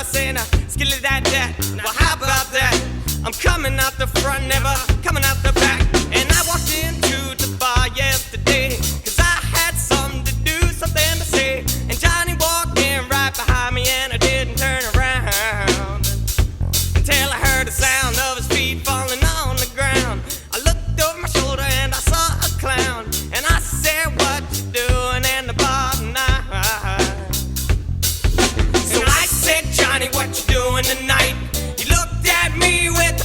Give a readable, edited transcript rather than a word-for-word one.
saying, skilly that. Well, how about that? I'm coming out the front, never coming out the back. And I walked into the bar yesterday, 'cause I had something to do, something to say. And Johnny walked in right behind me, and I didn't turn around until I heard the sound of his feet falling on the ground. I looked over my shoulder and I saw a clown, and I said, what you doing in the bar tonight? So I said, Johnny, what you doing tonight? He looked at me with